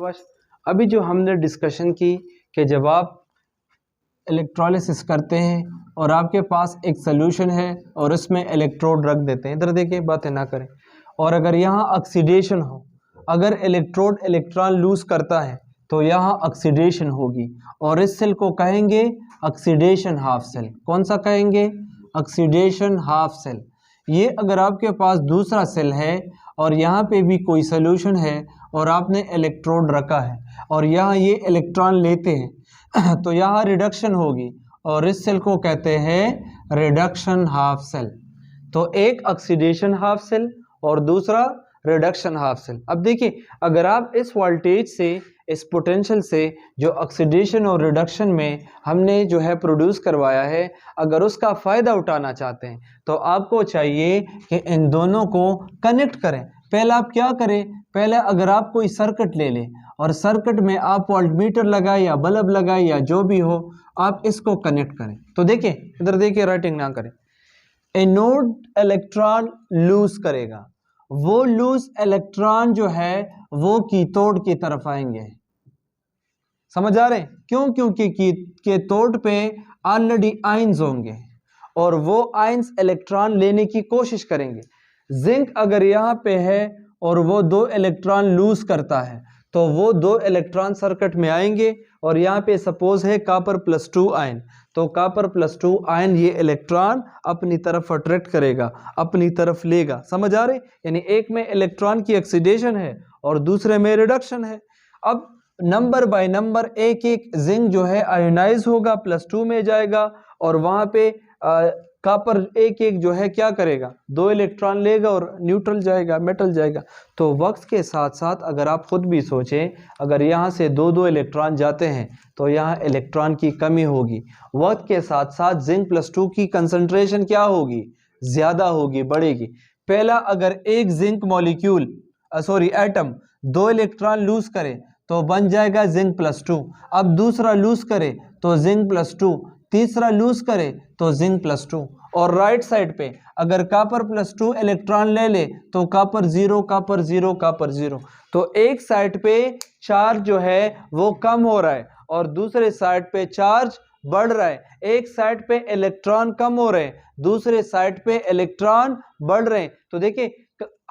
शाबाश। अभी जो हमने डिस्कशन की कि जब आप इलेक्ट्रोलिसिस करते हैं और आपके पास एक सोल्यूशन है और उसमें इलेक्ट्रोड रख देते हैं, इधर देखिए बातें ना करें, और अगर यहाँ ऑक्सीडेशन हो, अगर इलेक्ट्रोड इलेक्ट्रॉन लूज करता है तो यहाँ ऑक्सीडेशन होगी और इस सेल को कहेंगे ऑक्सीडेशन हाफ सेल। कौन सा कहेंगे? Oxidation half cell. ये अगर आपके पास दूसरा सेल है और यहाँ पे भी कोई सोल्यूशन है और आपने इलेक्ट्रोड रखा है और यहाँ ये इलेक्ट्रॉन लेते हैं तो यहाँ रिडक्शन होगी और इस सेल को कहते हैं रिडक्शन हाफ सेल। तो एक ऑक्सीडेशन हाफ सेल और दूसरा रिडक्शन हाफ सेल। अब देखिए, अगर आप इस वोल्टेज से, इस पोटेंशियल से जो ऑक्सीडेशन और रिडक्शन में हमने जो है प्रोड्यूस करवाया है, अगर उसका फ़ायदा उठाना चाहते हैं तो आपको चाहिए कि इन दोनों को कनेक्ट करें। पहले आप क्या करें? पहले अगर आप कोई सर्किट ले लें और सर्किट में आप वोल्टमीटर लगाए या बल्ब लगाए या जो भी हो, आप इसको कनेक्ट करें। तो देखिए, इधर देखिए, राइटिंग ना करें। एनोड इलेक्ट्रॉन लूज करेगा, वो लूज इलेक्ट्रॉन जो है वो कैथोड की तरफ आएंगे। समझ आ रहे? क्यों? क्योंकि कैथोड पे ऑलरेडी आयंस होंगे और वो आयंस इलेक्ट्रॉन लेने की कोशिश करेंगे। जिंक अगर यहाँ पे है और वो 2 इलेक्ट्रॉन लूज करता है तो वो 2 इलेक्ट्रॉन सर्किट में आएंगे और यहाँ पे सपोज है कॉपर +2 आयन, तो कॉपर +2 आयन ये इलेक्ट्रॉन अपनी तरफ अट्रैक्ट करेगा, अपनी तरफ लेगा। समझ आ रहे? यानी एक में इलेक्ट्रॉन की ऑक्सीडेशन है और दूसरे में रिडक्शन है। अब नंबर बाय नंबर एक एक जिंक जो है आयोनाइज होगा, +2 में जाएगा और वहां पे कॉपर एक एक जो है क्या करेगा? 2 इलेक्ट्रॉन लेगा और न्यूट्रल जाएगा, मेटल जाएगा। तो वक्त के साथ साथ अगर आप खुद भी सोचें, अगर यहाँ से 2 इलेक्ट्रॉन जाते हैं तो यहाँ इलेक्ट्रॉन की कमी होगी। वक्त के साथ साथ जिंक +2 की कंसंट्रेशन क्या होगी? ज़्यादा होगी, बढ़ेगी। पहला, अगर एक zinc molecule atom 2 electron lose करे तो बन जाएगा जिंक +2। अब दूसरा लूज करे तो जिंक +2, तीसरा लूज करे तो जिंक +2। और राइट साइड पे अगर कॉपर +2 इलेक्ट्रॉन ले ले तो कॉपर 0, कॉपर 0, कॉपर 0। तो एक साइड पे चार्ज जो है वो कम हो रहा है और दूसरे साइड पे चार्ज बढ़ रहा है। एक साइड पे इलेक्ट्रॉन कम हो रहे हैं, दूसरे साइड पे इलेक्ट्रॉन बढ़ रहे हैं। तो देखिए,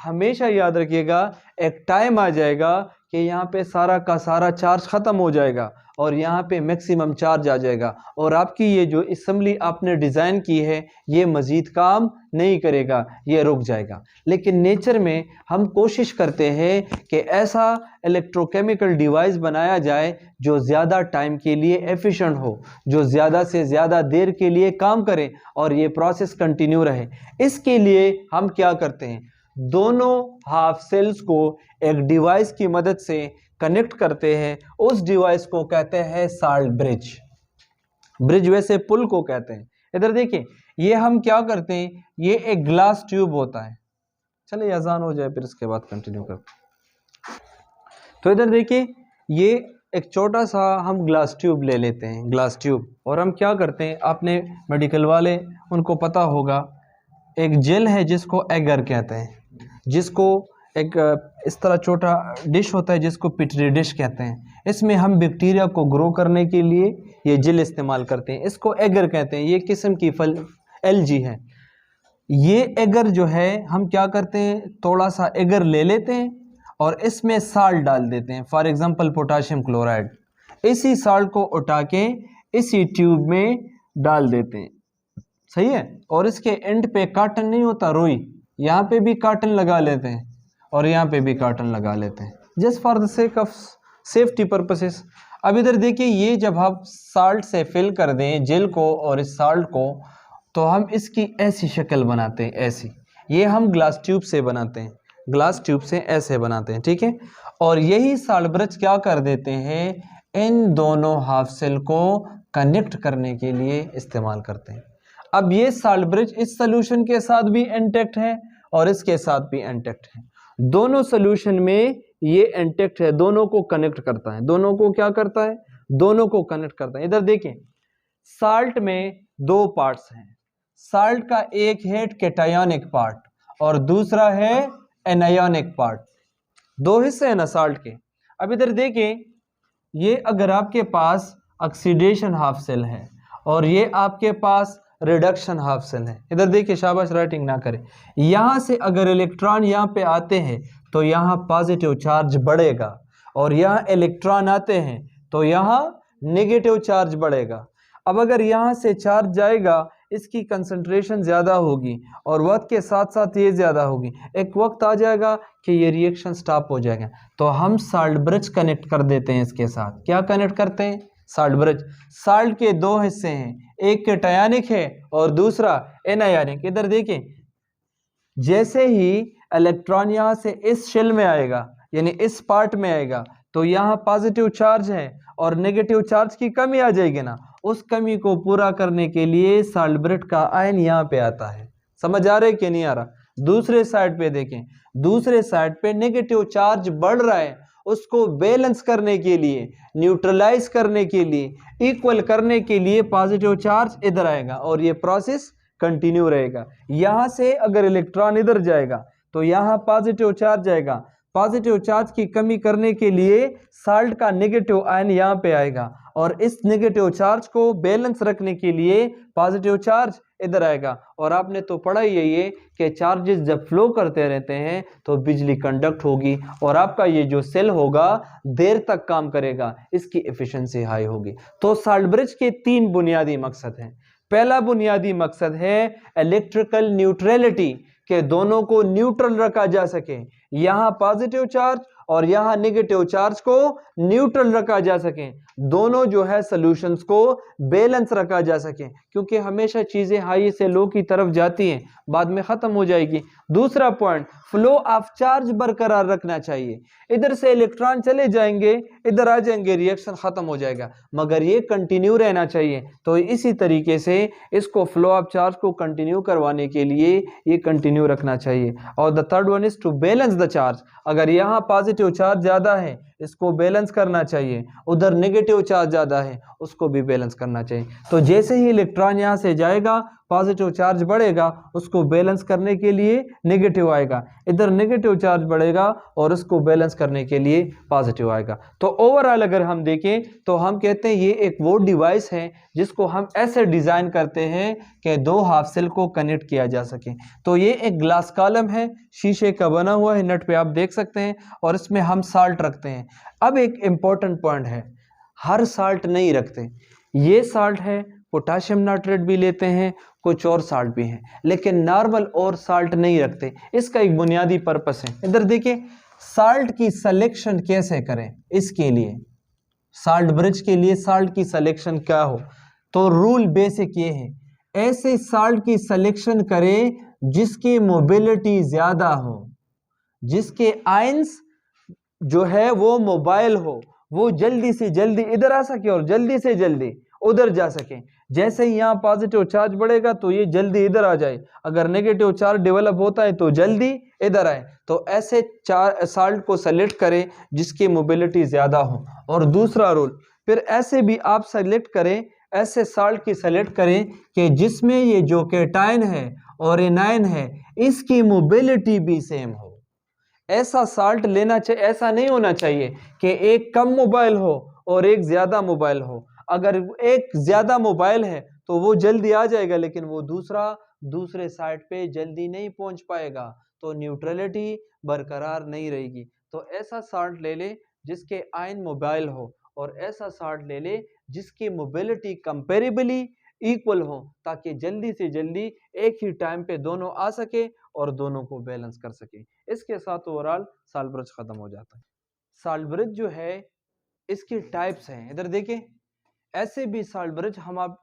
हमेशा याद रखिएगा, एक टाइम आ जाएगा कि यहाँ पे सारा का सारा चार्ज खत्म हो जाएगा और यहाँ पे मैक्सिमम चार्ज आ जाएगा और आपकी ये जो असेंबली आपने डिज़ाइन की है ये मज़ीद काम नहीं करेगा, ये रुक जाएगा। लेकिन नेचर में हम कोशिश करते हैं कि ऐसा इलेक्ट्रोकेमिकल डिवाइस बनाया जाए जो ज़्यादा टाइम के लिए एफिशिएंट हो, जो ज़्यादा से ज़्यादा देर के लिए काम करे और ये प्रोसेस कंटिन्यू रहे। इसके लिए हम क्या करते हैं? दोनों हाफ सेल्स को एक डिवाइस की मदद से कनेक्ट करते हैं। उस डिवाइस को कहते हैं साल्ट ब्रिज। ब्रिज वैसे पुल को कहते हैं। इधर देखिए, ये हम क्या करते हैं, ये एक ग्लास ट्यूब होता है। चलिए अजान हो जाए फिर इसके बाद कंटिन्यू करते हैं। तो इधर देखिए, ये एक छोटा सा हम ग्लास ट्यूब ले लेते हैं, ग्लास ट्यूब, और हम क्या करते हैं, आपने मेडिकल वाले उनको पता होगा, एक जेल है जिसको एगर कहते हैं, जिसको एक इस तरह छोटा डिश होता है जिसको पिटरी डिश कहते हैं। इसमें हम बैक्टीरिया को ग्रो करने के लिए ये जेल इस्तेमाल करते हैं, इसको एगर कहते हैं। ये किस्म की फल एलजी है। ये एगर जो है हम क्या करते हैं, थोड़ा सा एगर ले लेते हैं और इसमें साल्ट डाल देते हैं, फॉर एग्जांपल पोटाशियम क्लोराइड। इसी साल्ट को उठा के इसी ट्यूब में डाल देते हैं, सही है। और इसके एंड पे कार्टन नहीं होता, रुई, यहाँ पे भी कार्टन लगा लेते हैं और यहाँ पे भी कार्टन लगा लेते हैं, just for the sake of safety purposes. अब इधर देखिए, ये जब हम साल्ट से फिल कर दें जेल को और इस साल्ट को, तो हम इसकी ऐसी शक्ल बनाते हैं, ऐसी। ये हम ग्लास ट्यूब से बनाते हैं, ग्लास ट्यूब से ऐसे बनाते हैं, ठीक है। और यही साल्ट ब्रिज क्या कर देते हैं, इन दोनों हाफ सेल को कनेक्ट करने के लिए इस्तेमाल करते हैं। अब ये साल्ट ब्रिज इस सोल्यूशन के साथ भी इंटैक्ट है और इसके साथ भी इंटैक्ट है। दोनों सोल्यूशन में ये इंटैक्ट है, दोनों को कनेक्ट करता है। दोनों को क्या करता है? दोनों को कनेक्ट करता है। इधर देखें, साल्ट में 2 पार्ट्स हैं। साल्ट का एक है कैटायोनिक पार्ट और दूसरा है एनायोनिक पार्ट। 2 हिस्से हैं ना साल्ट के। अब इधर देखें, ये अगर आपके पास ऑक्सीडेशन हाफ सेल है और ये आपके पास रिडक्शन हाफ सेल है, इधर देखिए, शाबाश राइटिंग ना करें, यहाँ से अगर इलेक्ट्रॉन यहाँ पे आते हैं तो यहाँ पॉजिटिव चार्ज बढ़ेगा, और यहाँ इलेक्ट्रॉन आते हैं तो यहाँ नेगेटिव चार्ज बढ़ेगा। अब अगर यहाँ से चार्ज जाएगा, इसकी कंसंट्रेशन ज़्यादा होगी और वक्त के साथ साथ ये ज़्यादा होगी, एक वक्त आ जाएगा कि ये रिएक्शन स्टॉप हो जाएगा, तो हम साल्ट ब्रिज कनेक्ट कर देते हैं इसके साथ। क्या कनेक्ट करते हैं? Salt bridge. साल्ट के दो हिस्से हैं, एक केटायनिक है और दूसरा एनायनिक। इधर देखें, जैसे ही इलेक्ट्रॉन यहाँ से इस शेल में आएगा, यानी इस पार्ट में आएगा, तो यहाँ पॉजिटिव चार्ज है और नेगेटिव चार्ज की कमी आ जाएगी ना, उस कमी को पूरा करने के लिए साल्ट ब्रिज का आयन यहाँ पे आता है। समझ आ रहा है कि नहीं आ रहा? दूसरे साइड पे देखें, दूसरे साइड पे नेगेटिव चार्ज बढ़ रहा है, उसको बैलेंस करने के लिए, न्यूट्रलाइज करने के लिए, इक्वल करने के लिए पॉजिटिव चार्ज इधर आएगा और ये प्रोसेस कंटिन्यू रहेगा। यहां से अगर इलेक्ट्रॉन इधर जाएगा तो यहाँ पॉजिटिव चार्ज आएगा, पॉजिटिव चार्ज की कमी करने के लिए साल्ट का नेगेटिव आयन यहाँ पे आएगा और इस नेगेटिव चार्ज को बैलेंस रखने के लिए पॉजिटिव चार्ज इधर आएगा। और आपने तो पढ़ा ही है ये कि चार्जेस जब फ्लो करते रहते हैं तो बिजली कंडक्ट होगी और आपका ये जो सेल होगा देर तक काम करेगा, इसकी एफिशिएंसी हाई होगी। तो साल्ट ब्रिज के तीन बुनियादी मकसद हैं। पहला बुनियादी मकसद है इलेक्ट्रिकल न्यूट्रलिटी, के दोनों को न्यूट्रल रखा जा सके, यहाँ पॉजिटिव चार्ज और यहाँ नेगेटिव चार्ज को न्यूट्रल रखा जा सके, दोनों जो है सॉल्यूशंस को बैलेंस रखा जा सके, क्योंकि हमेशा चीजें हाई से लो की तरफ जाती हैं, बाद में खत्म हो जाएगी। दूसरा पॉइंट, फ्लो ऑफ चार्ज बरकरार रखना चाहिए। इधर से इलेक्ट्रॉन चले जाएंगे, इधर आ जाएंगे, रिएक्शन खत्म हो जाएगा, मगर ये कंटिन्यू रहना चाहिए। तो इसी तरीके से इसको फ्लो ऑफ चार्ज को कंटिन्यू करवाने के लिए ये कंटिन्यू रखना चाहिए। और the third one is to balance the charge. अगर यहाँ पॉजिटिव चार्ज ज्यादा है, इसको बैलेंस करना चाहिए, उधर नेगेटिव चार्ज ज्यादा है, उसको भी बैलेंस करना चाहिए। तो जैसे ही इलेक्ट्रॉन यहाँ से जाएगा, पॉजिटिव चार्ज बढ़ेगा, उसको बैलेंस करने के लिए नेगेटिव आएगा, इधर नेगेटिव चार्ज बढ़ेगा और उसको बैलेंस करने के लिए पॉजिटिव आएगा। तो ओवरऑल अगर हम देखें तो हम कहते हैं ये एक वो डिवाइस है जिसको हम ऐसे डिजाइन करते हैं कि दो हाफ सेल को कनेक्ट किया जा सके। तो ये एक ग्लास कॉलम है, शीशे का बना हुआ है, नेट पे आप देख सकते हैं, और इसमें हम साल्ट रखते हैं। अब एक इंपॉर्टेंट पॉइंट है, हर साल्ट नहीं रखते, ये साल्ट है, पोटाशियम नाइट्रेट भी लेते हैं, कुछ और साल्ट भी हैं, लेकिन नॉर्मल और साल्ट नहीं रखते। इसका एक बुनियादी पर्पस है। इधर देखिए, साल्ट की सिलेक्शन कैसे करें, इसके लिए साल्ट ब्रिज के लिए साल्ट की सिलेक्शन क्या हो, तो रूल बेसिक ये है, ऐसे साल्ट की सिलेक्शन करें जिसकी मोबिलिटी ज्यादा हो, जिसके आयंस जो है वो मोबाइल हो, वो जल्दी से जल्दी इधर आ सके और जल्दी से जल्दी उधर जा सके। जैसे ही यहाँ पॉजिटिव चार्ज बढ़ेगा तो ये जल्दी इधर आ जाए, अगर नेगेटिव चार्ज डेवलप होता है तो जल्दी इधर आए। तो ऐसे साल्ट को सेलेक्ट करें जिसकी मोबिलिटी ज्यादा हो। और दूसरा रूल, फिर ऐसे भी आप सेलेक्ट करें, ऐसे साल्ट की सेलेक्ट करें कि जिसमें ये जो केटायन है और एनायन है, इसकी मोबिलिटी भी सेम हो। ऐसा साल्ट लेना चाहिए, ऐसा नहीं होना चाहिए कि एक कम मोबाइल हो और एक ज्यादा मोबाइल हो। अगर एक ज्यादा मोबाइल है तो वो जल्दी आ जाएगा, लेकिन वो दूसरे साइड पे जल्दी नहीं पहुंच पाएगा, तो न्यूट्रलिटी बरकरार नहीं रहेगी। तो ऐसा साल्ट ले ले जिसके आयन मोबाइल हो, और ऐसा साल्ट ले ले जिसकी मोबिलिटी कंपेरेबली इक्वल हो, ताकि जल्दी से जल्दी एक ही टाइम पे दोनों आ सके और दोनों को बैलेंस कर सके। इसके साथ ओवरऑल साल्ट ब्रिज खत्म हो जाता है। साल्ट ब्रिज जो है इसकी टाइप्स हैं, इधर देखिए, ऐसे भी साल्ट ब्रिज हम आप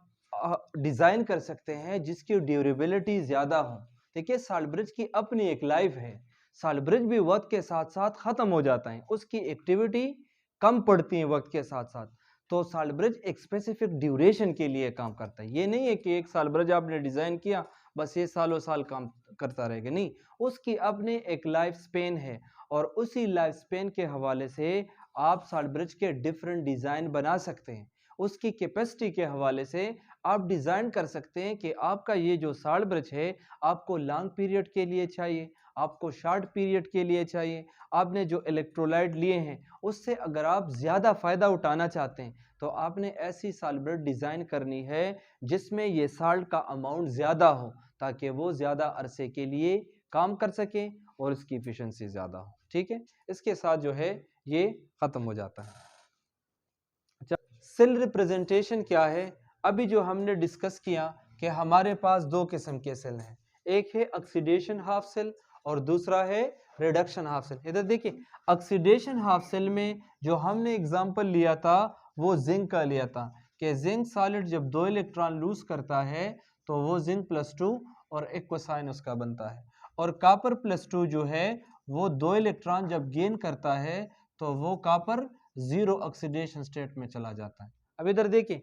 डिजाइन कर सकते हैं जिसकी ड्यूरेबिलिटी ज्यादा हो। देखिए, साल्ट ब्रिज की अपनी एक लाइफ है, साल्ट ब्रिज भी वक्त के साथ साथ खत्म हो जाता है, उसकी एक्टिविटी कम पड़ती है वक्त के साथ साथ। तो साल्ट ब्रिज एक स्पेसिफिक ड्यूरेशन के लिए काम करता है। ये नहीं है कि एक साल्ट ब्रिज आपने डिजाइन किया बस ये सालों साल काम करता रहेगा, नहीं, उसकी अपनी एक लाइफ स्पेन है, और उसी लाइफ स्पेन के हवाले से आप साल्ट ब्रिज के डिफरेंट डिजाइन बना सकते हैं। उसकी कैपेसिटी के हवाले से आप डिजाइन कर सकते हैं कि आपका ये जो साल्ट ब्रिज है आपको लॉन्ग पीरियड के लिए चाहिए, आपको शॉर्ट पीरियड के लिए चाहिए, आपने जो इलेक्ट्रोलाइट लिए हैं उससे अगर आप ज़्यादा फ़ायदा उठाना चाहते हैं तो आपने ऐसी साल्ट डिज़ाइन करनी है जिसमें ये साल्ट का अमाउंट ज़्यादा हो, ताकि वो ज़्यादा अरसे के लिए काम कर सके और इसकी इफ़िशेंसी ज़्यादा हो। ठीक है, इसके साथ जो है ये ख़त्म हो जाता है। अच्छा, सेल रिप्रेजेंटेशन क्या है? अभी जो हमने डिस्कस किया कि हमारे पास दो किस्म के सेल हैं, एक है ऑक्सीडेशन हाफ सेल और दूसरा है रिडक्शन हाफ सेल। इधर देखिए, ऑक्सीडेशन हाफ सेल में जो हमने एग्जांपल लिया था वो जिंक का लिया था कि जिंक सॉलिड जब 2 इलेक्ट्रॉन लूज करता है तो वो जिंक +2 और एक कोसाइन उसका बनता है, और कॉपर +2 जो है वो 2 इलेक्ट्रॉन जब गेन करता है तो वो कॉपर 0 ऑक्सीडेशन स्टेट में चला जाता है। अब इधर देखिए,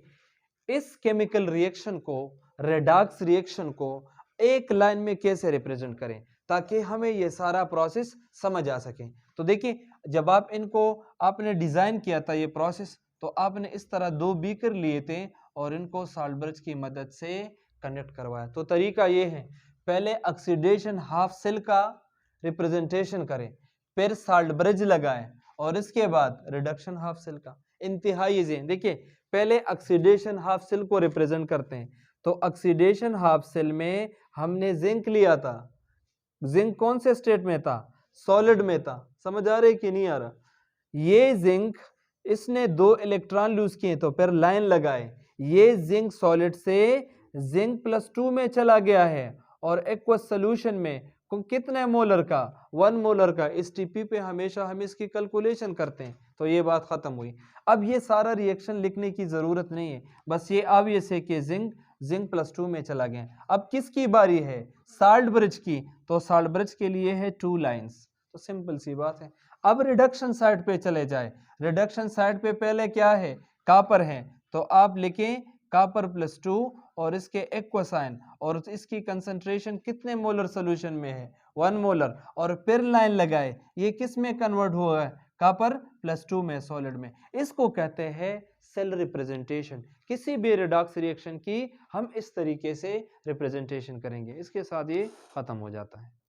इस केमिकल रिएक्शन को, रेडॉक्स रिएक्शन को एक लाइन में कैसे रिप्रेजेंट करें ताकि हमें ये सारा प्रोसेस समझ आ सके। तो देखिए, जब आप इनको आपने डिजाइन किया था ये प्रोसेस, तो आपने इस तरह 2 बीकर लिए थे और इनको सॉल्ट ब्रिज की मदद से कनेक्ट करवाया। तो तरीका ये है, पहले ऑक्सीडेशन हाफ सेल का रिप्रेजेंटेशन करें, फिर सॉल्ट ब्रिज लगाएं और इसके बाद रिडक्शन हाफ सेल का। इंतहाई इजी। देखिए, पहले ऑक्सीडेशन हाफ सेल को रिप्रेजेंट करते हैं। तो ऑक्सीडेशन हाफ सेल में हमने जिंक लिया था, जिंक कौन से स्टेट में था? सॉलिड में था। समझ आ रहा है कि नहीं आ रहा? ये जिंक, इसने 2 इलेक्ट्रॉन लूज किए तो फिर लाइन लगाए, ये जिंक सॉलिड से जिंक +2 में चला गया है और एक्वस सोल्यूशन में कितने मोलर का? 1 मोलर का। इस टीपी पे हमेशा हम इसकी कैलकुलेशन करते हैं। तो ये बात खत्म हुई। अब ये सारा रिएक्शन लिखने की जरूरत नहीं है, बस ये ऑब्वियस है कि जिंक +2 में चला गया। अब किसकी बारी है? सॉल्ट ब्रिज की। तो सॉल्ट ब्रिज के लिए है 2 लाइंस। तो सिंपल सी बात है। अब रिडक्शन साइड पे चले जाए। रिडक्शन साइड पे पहले क्या है? कॉपर है। तो आप लिखें कॉपर +2 और इसके एक्वासाइन, और इसकी कंसंट्रेशन कितने मोलर सोल्यूशन में है? 1 मोलर। और फिर लाइन लगाए, ये किस में कन्वर्ट हुआ है? कॉपर +2 में, सॉलिड में। इसको कहते हैं सेल रिप्रेजेंटेशन। किसी भी रिडॉक्स रिएक्शन की हम इस तरीके से रिप्रेजेंटेशन करेंगे। इसके साथ ये खत्म हो जाता है।